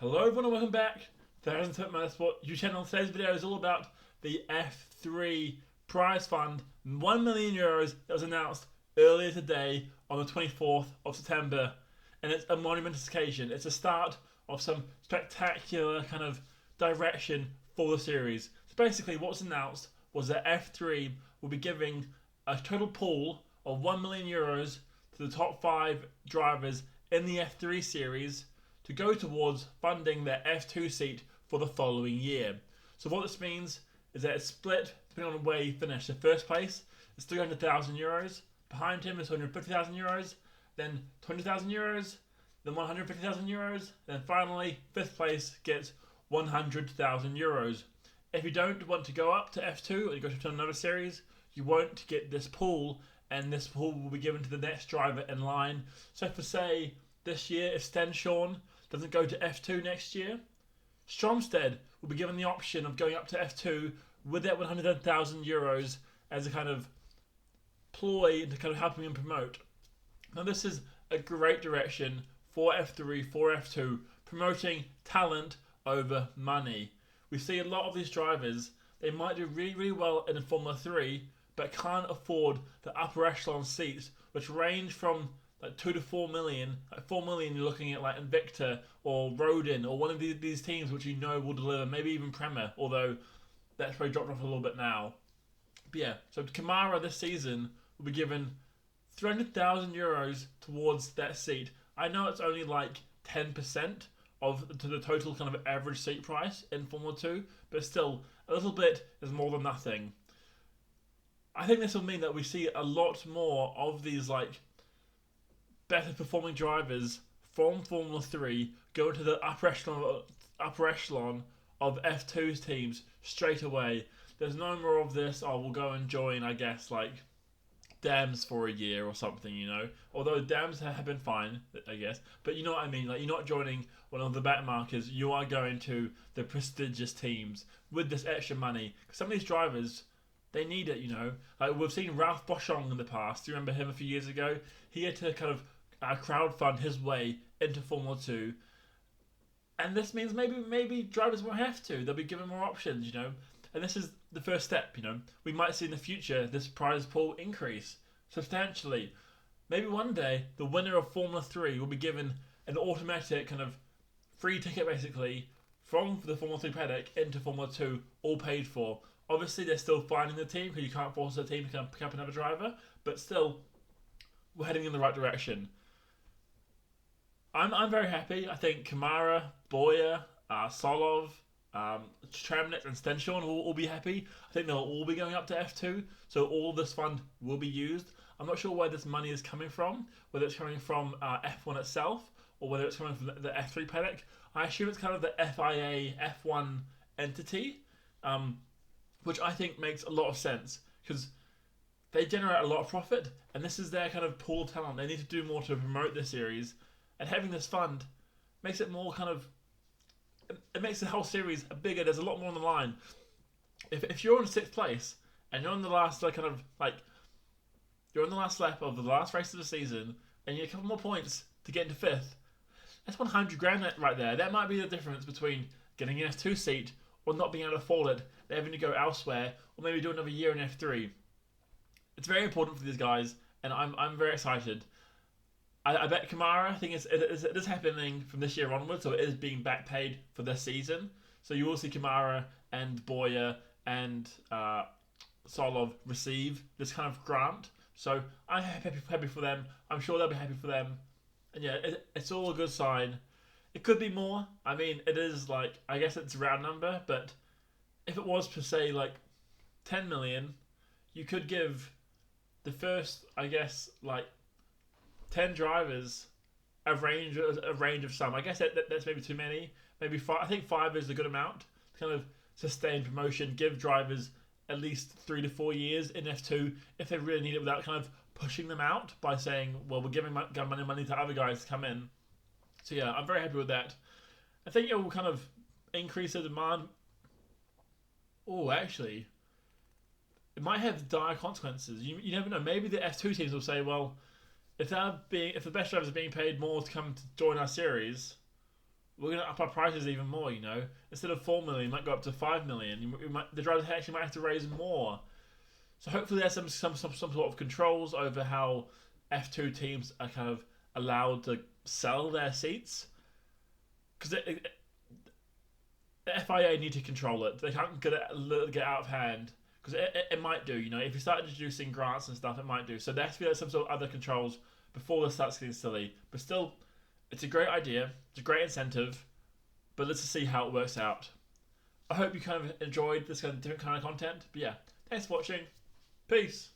Hello everyone and welcome back to Harrison Tip Motorsport YouTube channel. Today's video is all about the F3 prize fund, €1 million that was announced earlier today on the 24th of September. And it's a monumentous occasion. It's a start of some spectacular kind of direction for the series. So basically what's announced was that F3 will be giving a total pool of €1 million to the top 5 drivers in the F3 series to go towards funding their F2 seat for the following year. So what this means is that it's split depending on where you finish. So first place is €300,000, behind him is €150,000, then €20,000, then €150,000, then finally fifth place gets €100,000. If you don't want to go up to F2 or you go to another series, you won't get this pool, and this pool will be given to the next driver in line. So for say this year, if Stenshorn doesn't go to F2 next year, Stromstead will be given the option of going up to F2 with that €100,000 as a kind of ploy to kind of helping him promote. Now this is a great direction for F3, for F2, promoting talent over money. We see a lot of these drivers, they might do really, really well in Formula 3, but can't afford the upper echelon seats, which range from like 2 to 4 million. Like 4 million, you're looking at like Invicta or Rodin or one of these teams which you know will deliver, maybe even Prema, although that's probably dropped off a little bit now. But yeah, so Kamara this season will be given €300,000 towards that seat. I know it's only like 10% to the total kind of average seat price in Formula 2, but still, a little bit is more than nothing. I think this will mean that we see a lot more of these like better performing drivers from Formula 3 go into the upper echelon of F2's teams straight away. There's no more of this, oh, we'll go and join, I guess, like Dams for a year or something, you know. Although Dams have been fine, I guess. But you know what I mean, like you're not joining one of the back markers, you are going to the prestigious teams with this extra money. Because some of these drivers, they need it, you know. Like we've seen Ralph Boschung in the past. Do you remember him a few years ago? He had to kind of crowdfund his way into Formula 2. And this means maybe drivers won't have to. They'll be given more options, you know. And this is the first step, you know. We might see in the future this prize pool increase substantially. Maybe one day the winner of Formula 3 will be given an automatic kind of free ticket basically from the Formula 3 paddock into Formula 2, all paid for. Obviously they're still finding the team because you can't force a team to come pick up another driver, but still we're heading in the right direction. I'm very happy. I think Kamara, Boyer, Solov, Tramnet and Stenshorn will all be happy. I think they'll all be going up to F2, so all this fund will be used. I'm not sure where this money is coming from, whether it's coming from F1 itself or whether it's coming from the F3 paddock. I assume it's kind of the FIA F1 entity, which I think makes a lot of sense because they generate a lot of profit and this is their kind of pool of talent. They need to do more to promote this series, and having this fund makes it more kind of, it makes the whole series bigger. There's a lot more on the line. If you're in 6th place and you're on the last you're on the last lap of the last race of the season and you get a couple more points to get into 5th, that's 100 grand right there. That might be the difference between getting an F2 seat or not being able to afford it. They're having to go elsewhere or maybe do another year in F3. It's very important for these guys and I'm very excited. I bet Kamara, I think it is happening from this year onwards, so it is being back paid for this season. So you will see Kamara and Boyer and Solov receive this kind of grant. So I'm happy for them. I'm sure they'll be happy for them. And yeah, it's all a good sign. It could be more. I mean, it is like, I guess it's a round number, but if it was per se like 10 million, you could give the first, I guess, like 10 drivers a range of some. I guess that's maybe too many. Maybe 5. I think 5 is a good amount to kind of sustain promotion, give drivers at least 3 to 4 years in F2 if they really need it without kind of pushing them out by saying, well, we're giving money to other guys to come in. So yeah, I'm very happy with that. I think it will kind of increase the demand. Oh, actually, it might have dire consequences. You never know. Maybe the F2 teams will say, well, if the best drivers are being paid more to come to join our series, we're going to up our prices even more. Instead of 4 million, you might go up to 5 million. The drivers actually might have to raise more. So hopefully there's some sort of controls over how F2 teams are kind of allowed to sell their seats, because the FIA need to control it. They can't get out of hand, because it might do. If you start introducing grants and stuff, it might do. So there has to be some sort of other controls before this starts getting silly. But still, it's a great idea. It's a great incentive. But let's just see how it works out. I hope you kind of enjoyed this kind of different kind of content. But yeah, thanks for watching. Peace.